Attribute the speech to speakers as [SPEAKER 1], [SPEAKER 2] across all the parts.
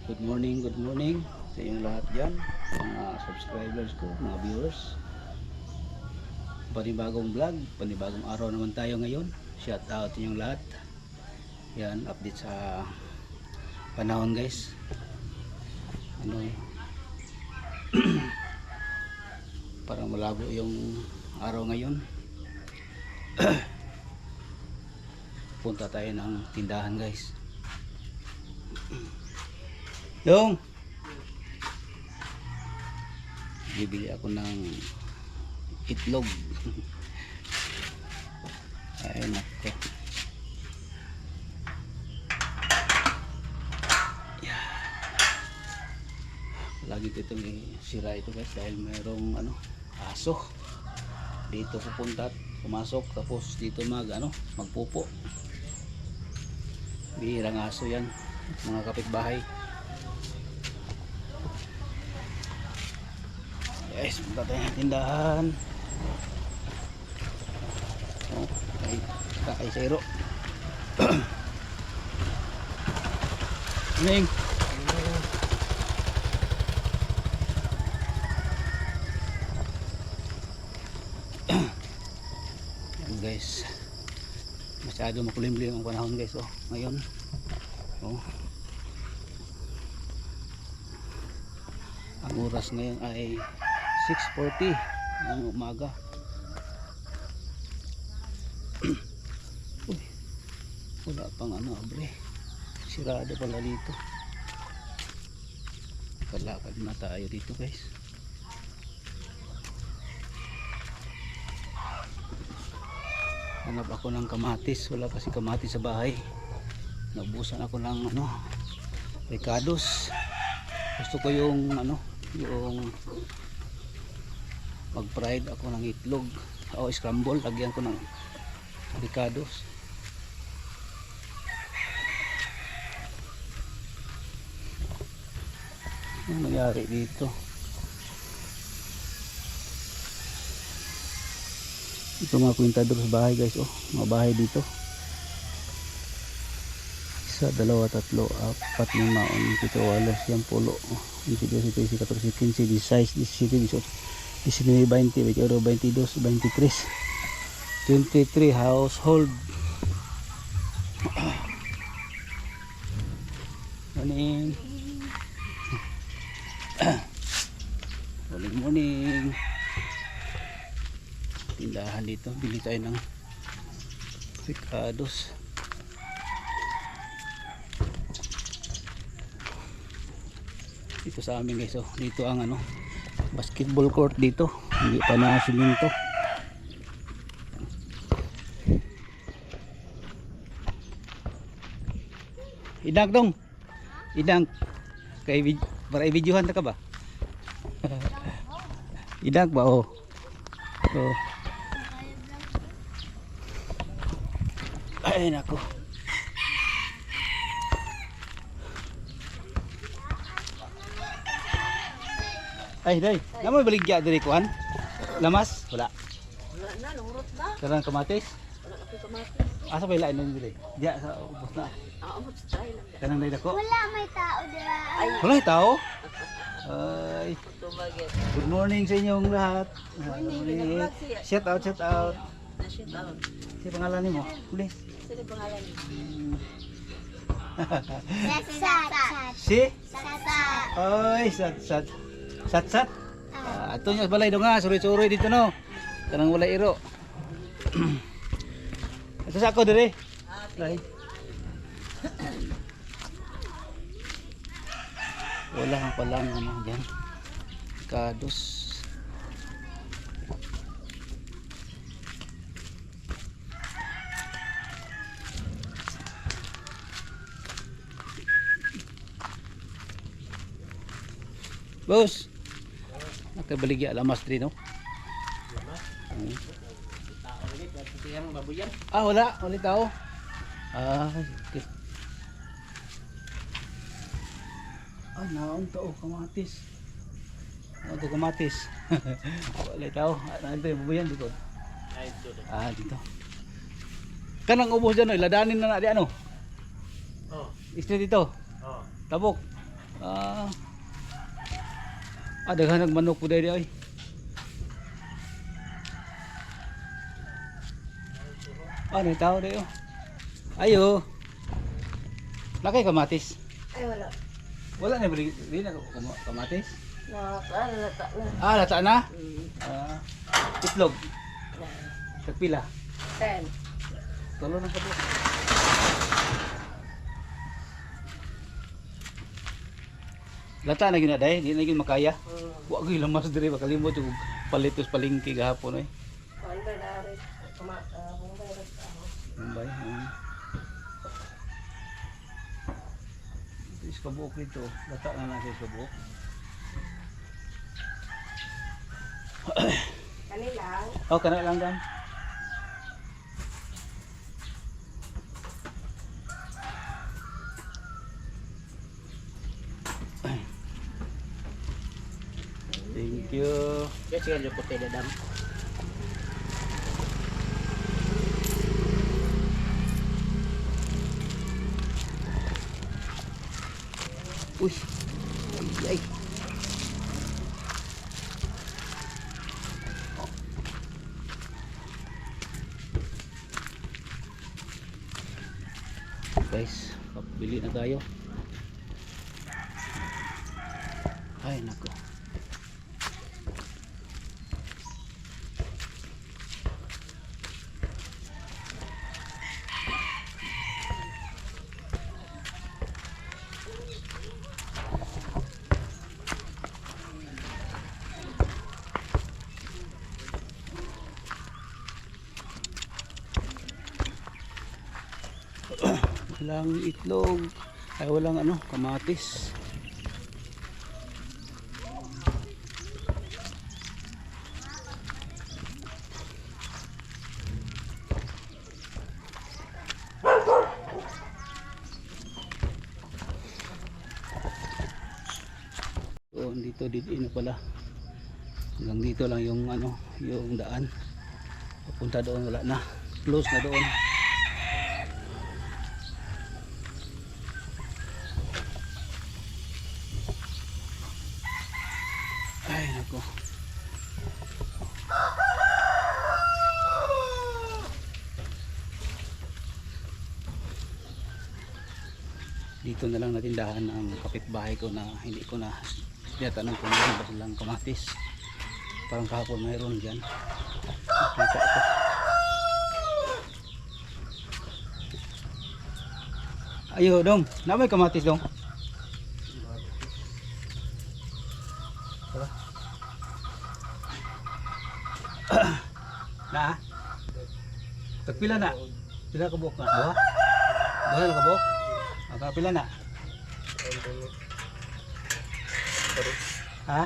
[SPEAKER 1] Good morning sa inyong lahat dyan, mga subscribers ko, mga viewers. Panibagong vlog, panibagong araw naman tayo ngayon. Shout out inyong lahat. Yan, update sa panahon guys. Parang malabo yung araw ngayon. Punta tayo ng tindahan guys. Yung bibili ako ng itlog. Ay nako. Lagi dito may sira ito guys dahil mayroong aso. Dito pupunta at pumasok tapos dito magpupo. Bihirang aso yan, mga kapitbahay. Guys, punta tayo ng tindahan. Kay Sero. Ning. Guys, masyado makulimlim ang panahon guys. Ngayon ang oras ngayon ay 6:40 ng umaga. Uy, wala pang abre, sirado pala dito. Kalakad na tayo dito guys. Hanap ako ng kamatis, wala kasi kamatis sa bahay. Naubusan ako ng ricados. Gusto ko yung mag-fried ako ng itlog o scramble, lagyan ko ng ricados. Ano nangyari dito? Ito mga kwintador sa bahay guys. Mga bahay dito. 1, 2, 3, 4, 5, 6, 7, 8, 9, 10, 11, 12, 13, 14, 15, 16, 17, 18, 19, 20, 21, 22, 23 household. Morning. Morning. Tindahan dito, bili tayo ng ricados. Dito sa amin guys, dito ang basketball court dito, hindi pa na siminto. Idang dong, idang kay para i-videohan ta ka ba? Idang ba ay nako. Ay day, namoy baligya diri kuan? Lamas? Wala.
[SPEAKER 2] Wala na, lumurot na.
[SPEAKER 1] Karang kamatis?
[SPEAKER 2] Wala na ko'y kamatis.
[SPEAKER 1] Asa ba ilain nun diri? Diya sa ubos na.
[SPEAKER 2] Amot sa tayo lang.
[SPEAKER 1] Kanang day dako?
[SPEAKER 3] Wala may tao dira.
[SPEAKER 2] Ay,
[SPEAKER 1] Wala tao? Ay,
[SPEAKER 2] tumagit.
[SPEAKER 1] good morning sa inyong lahat.
[SPEAKER 2] Morning, nag-vlog siya.
[SPEAKER 1] Shout out, shout out.
[SPEAKER 2] Na-shoot out.
[SPEAKER 1] Si pangalan nimo? Please.
[SPEAKER 2] Sino pangalan niyo?
[SPEAKER 3] Sat.
[SPEAKER 1] Si?
[SPEAKER 3] Sat.
[SPEAKER 1] Oy, sat. Sat. Ato nyo balay do nga, suri-suri dito no. Kanang wala iro. Ito sa ako dire. Ay. Wala nga palang dyan. Ricados. Boss. Nakabaligya lamas din no. Lamas. Tao ulit, yung babuyan. Wala tao. Okay. Naon to kamatis. Ano kamatis? Wala tao. Ano yung babuyan dito? Dito. Kanang ubos dyan, iladanin na di ano?
[SPEAKER 4] Oh.
[SPEAKER 1] Istri dito.
[SPEAKER 4] Oh.
[SPEAKER 1] Tabok. Ah. Daghan ng manok po dahil ay. May tao dahil. Ayo. Nakay kamatis.
[SPEAKER 2] Ay, wala.
[SPEAKER 1] Wala na bali na kamatis.
[SPEAKER 2] Lata na.
[SPEAKER 1] Lata na. Itlog. Tagpila.
[SPEAKER 2] 10.
[SPEAKER 1] Tulo ng kabuk. Lata na gyud na day, di na gyud makaya. Wa gyud lamas diri makalimot yung palitos palingki gahapon eh.
[SPEAKER 2] Bombay na rin. Bombay rin ako.
[SPEAKER 1] Bombay. Is kabuok dito. Lata na lang sa kabuok.
[SPEAKER 2] Kanilang.
[SPEAKER 1] Kana lang dan. Thank you.
[SPEAKER 2] Yes, sige, yung puti na dam.
[SPEAKER 1] Uy. Ay. Guys, bili na tayo. Ay nako. Walang itlog, ay walang kamatis. So dito na pala. Hanggang dito lang yung yung daan. Papunta doon wala na. Close na doon. Ay nako. Dito na lang natindahan ang kapitbahay ko na hindi ko na tinatanong kung meron ba silang kamatis. Parang kahapon mayroon dyan. Nakita ko. Ayo dong, na may kamatis dong. Na? Tagpila na? Pila ka buok na? Dua? Dua na ka buok? Pila na? Ha?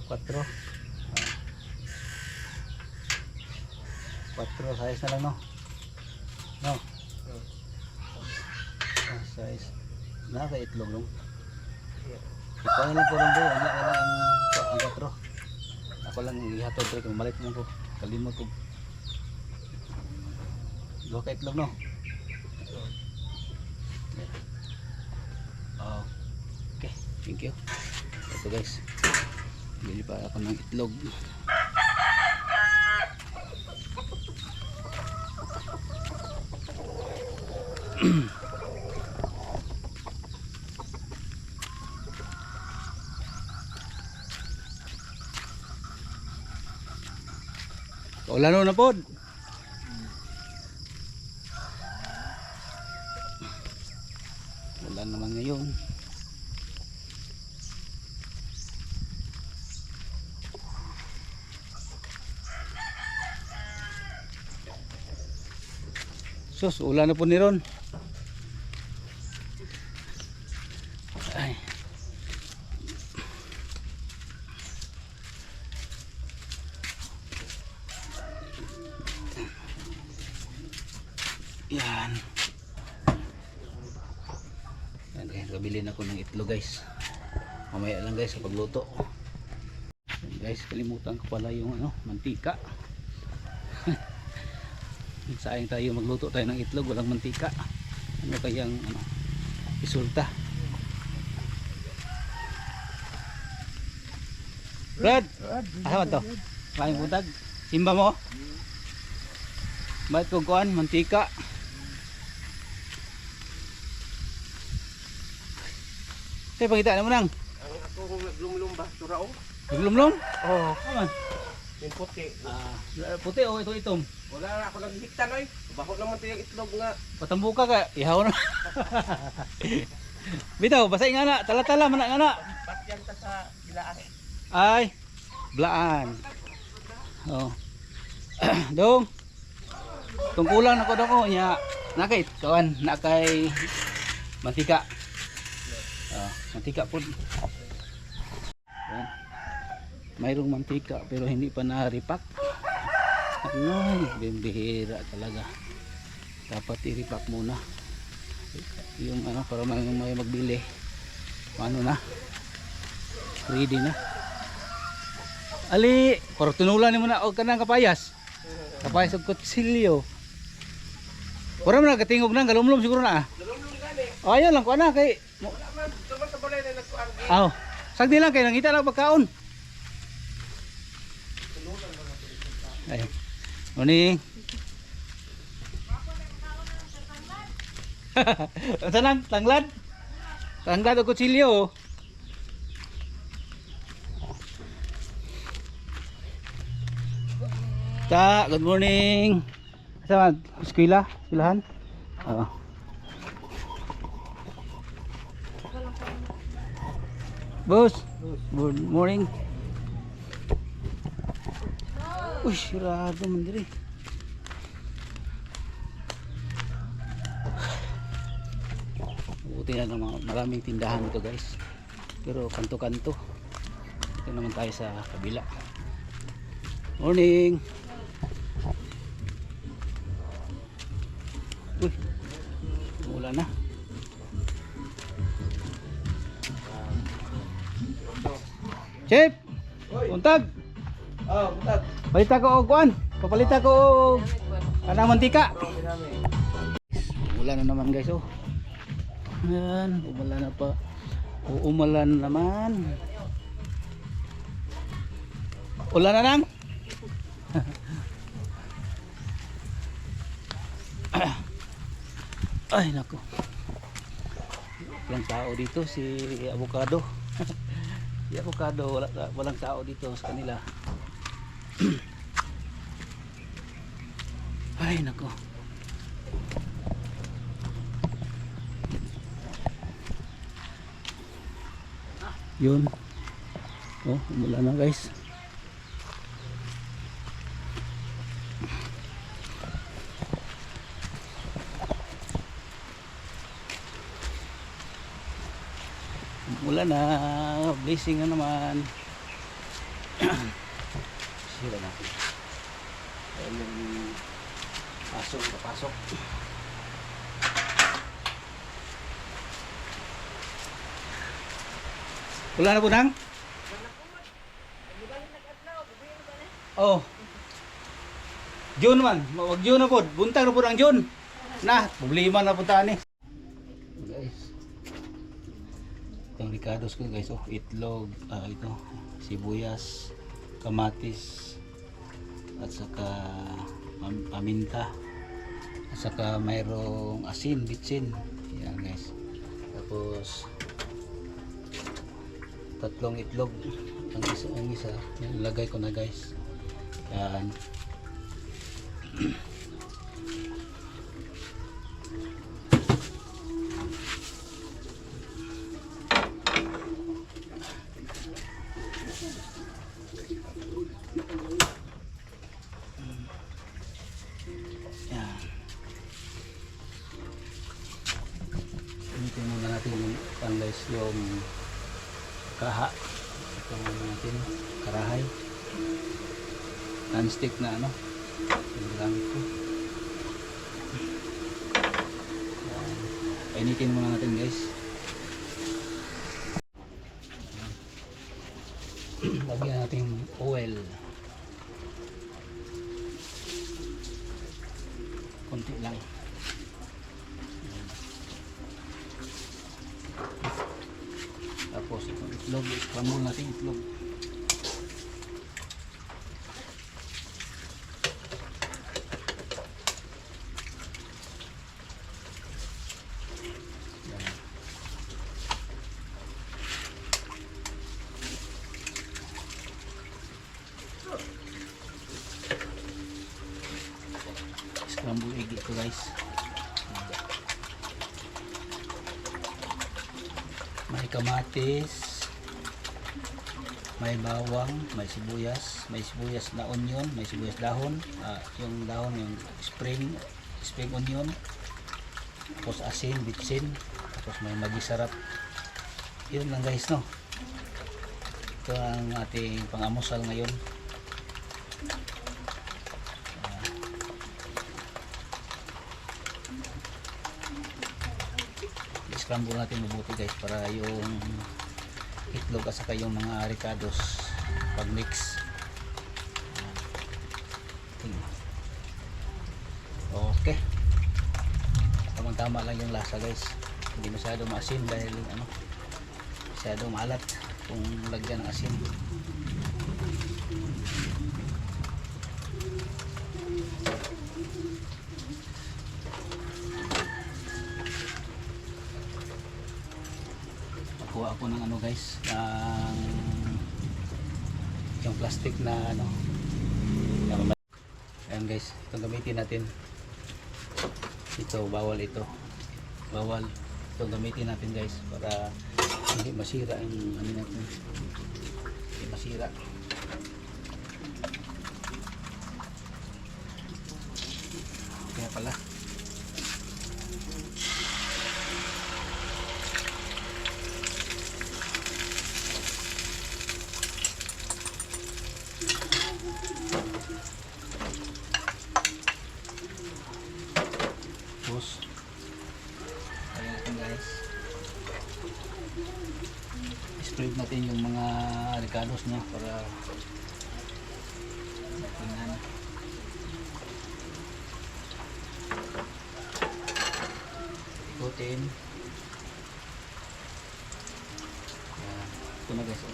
[SPEAKER 1] 4. 4 size na lang no? No? Size. Naka itlog dong. Ikaw na lang po lang doon. Ano lang ang 4. Ako lang ihatod rin kung malit mo ko. Kalimot ko. 2 ka itlog no? Okay, thank you. Ito guys, bili pa ako ng itlog. Kaulano na pod. Wala naman ngayon. Sus, ulan na po ni Ron. Ay. Yan. Yan guys, kabili na ko ng itlog guys. Mamaya lang guys sa pagluto. Yan guys, kalimutan ko pala yung mantika. Sayang tayo magluto tayo ng itlog walang mantika. Ano kayang isulta. Brad, asa man to? Kain butag. Simba mo? Ba't kong kuhan? Mantika. Kaya pangita na mo nang?
[SPEAKER 2] Ang akong naglumlum ba? Turao?
[SPEAKER 1] Naglumlum?
[SPEAKER 2] Oo.
[SPEAKER 1] Kaman?
[SPEAKER 2] Yung puti.
[SPEAKER 1] Puti o ito itom?
[SPEAKER 2] Wala na ako naghikta na eh. Bako naman ito yung itlog nga.
[SPEAKER 1] Patambuka ka, ihaw na. Bitaw, basay nga na, tala-tala man nga na.
[SPEAKER 2] Patyan ka sa bilaan.
[SPEAKER 1] Ay, blaan. Oh. Dong. Tungkulang nako dong ko nya. Nakait kawan, nakay mantika. Mantika pud. Yan. Mayroong mantika pero hindi pa na-repack. Ay, bihira talaga. Dapat i-repack muna. Yung ano para may magbili. Ano na? Ready na. Ali, para tinulan mo na og kanang kapayas. Kapayas og kutsilyo. Para man nagatingog nang galumlum siguro na.
[SPEAKER 2] Galumlum gani.
[SPEAKER 1] Oh, ayun lang ko na kay.
[SPEAKER 2] Wala man. Tuman sa balay na nagkuhan.
[SPEAKER 1] Aw, sagdi lang kay nangita lang pagkaon. Ay. Morning. Tanang tanglad. Tanglad og kutsilyo. Ta, good morning. Sama eskwela, eskwelahan. Oo. Boss, good morning. Uy, sirado man diri. Buti na naman maraming tindahan dito guys. Pero kanto-kanto. Ito naman tayo sa kabila. Morning. Uy, wala na. Chef, untag.
[SPEAKER 2] Oh, buntag.
[SPEAKER 1] Palita ko og kuan. Papalita ko og kanang mantika. Wala na naman guys oh. Yan, umulan na pa. Umulan naman. Ulan na nang? Ay nako. Walang tao dito si Avocado. Si Avocado walang tao dito sa kanila. Ay nako. Yun. Oh, umulan na guys. Wala na, blessing na naman. Sira natin. Yung pasok, papasok. Wala na po nang? Oh. June man, wag June na po. Buntag na po ang June. Na, problema na punta ni. Guys. Itong ricados ko guys, oh, itlog, ito, sibuyas, kamatis, at saka paminta, at saka mayroong asin, bitsin. Yan guys. Tapos tatlong itlog, ang isa nilagay ko na guys. Yan. Ito muna natin yung panlays yung kaha. Ito muna natin karahay. Non-stick na ano. Yung gamit ko. Painitin muna natin guys. Lagyan natin oil. Konti lang. Tapos itong itlog, scramble natin itlog. guys. May kamatis, may bawang, may sibuyas na onion, may sibuyas dahon, yung dahon yung spring onion, tapos asin, bitsin, tapos may magi-sarap. Yun lang guys, no. Ito ang ating pangamusal ngayon. I-scramble natin mabuti guys para yung itlog at saka yung mga ricados pag mix. Okay, tama lang yung lasa guys, hindi masyado maasin dahil masyado maalat kung lagyan ng asin. Kuha ako ng guys, ng yung plastic na ayan guys, itong gamitin natin. Ito bawal itong gamitin natin guys para hindi masira ang natin, hindi masira. Kaya pala spread natin yung mga ricados niya para tingnan. Ikutin. Yan. Ito na guys.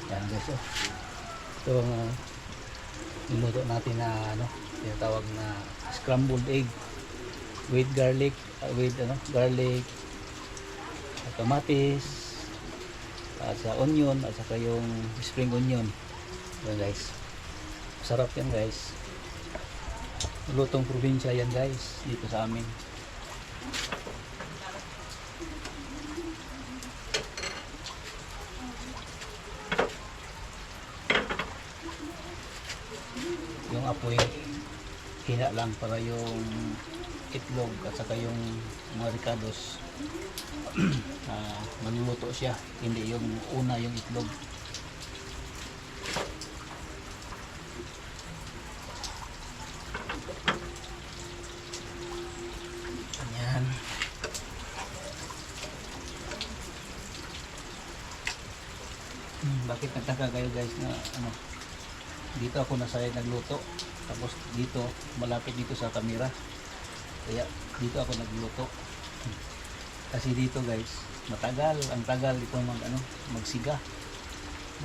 [SPEAKER 1] Yan guys, ito ang niluto natin na tinatawag na scrambled egg with garlic, garlic, kamatis at sa onion at saka yung spring onion. Yan guys, sarap yan guys, lutong probinsya yan guys dito sa amin. Yung apoy hina lang para yung itlog at saka yung mga ricados maluluto siya, hindi yung una yung itlog. Ayan. Bakit nagtaka kayo guys na dito ako nasa nagluto, tapos dito malapit dito sa camera, kaya dito ako nagluto. Kasi dito guys ang tagal ito magsiga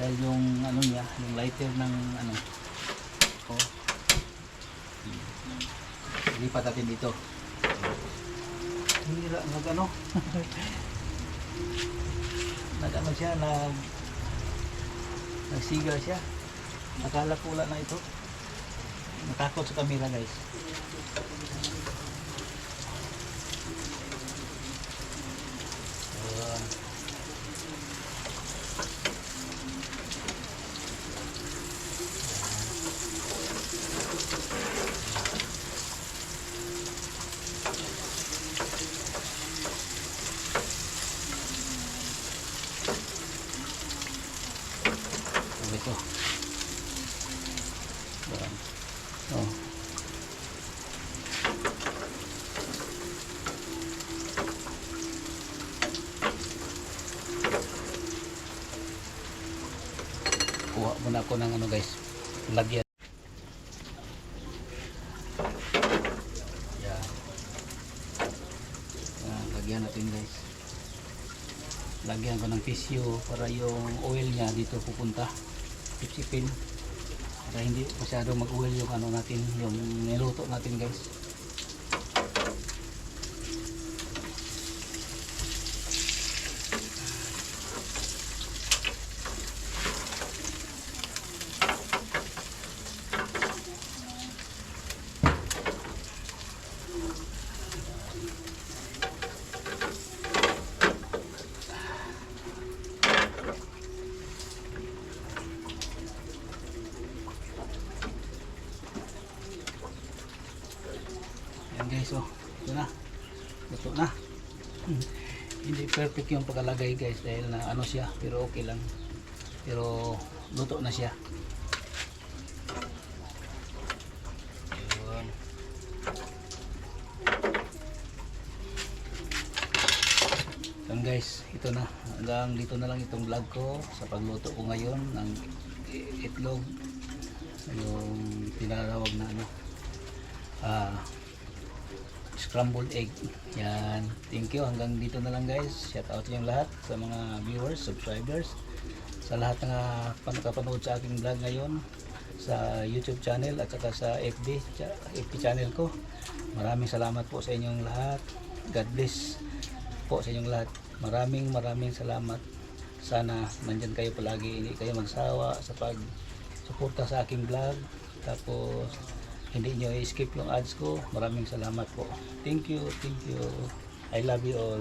[SPEAKER 1] dahil yung niya, yung lighter ng lipat natin dito. Hira siya, nagsiga siya. Akala ko wala na ito. Natakot sa camera guys. Ito. Oh. Kuha muna ako ng guys, lagyan. Yan. Lagyan natin guys. Lagyan ko ng tissue para yung oil niya dito pupunta. Sipsipin para hindi masyado mag-oil yung natin, yung niluto natin guys. guys, oh. Ito na. Luto na. Hindi perfect yung pagkalagay guys dahil na ano siya, pero okay lang. Pero luto na siya. Yun. Yan guys, ito na. Hanggang dito na lang itong vlog ko sa pagluto ko ngayon ng itlog. Yung tinatawag na ano, scrambled egg. Yan. Thank you. Hanggang dito na lang guys. Shout out yung lahat sa mga viewers, subscribers, sa lahat ng nakapanood sa aking vlog ngayon sa YouTube channel at saka sa FB channel ko. Maraming salamat po sa inyong lahat. God bless po sa inyong lahat. Maraming salamat. Sana nandyan kayo palagi, hindi kayo magsawa sa pag-suporta sa aking vlog. Tapos hindi nyo i-skip yung ads ko. Maraming salamat po. Thank you. I love you all.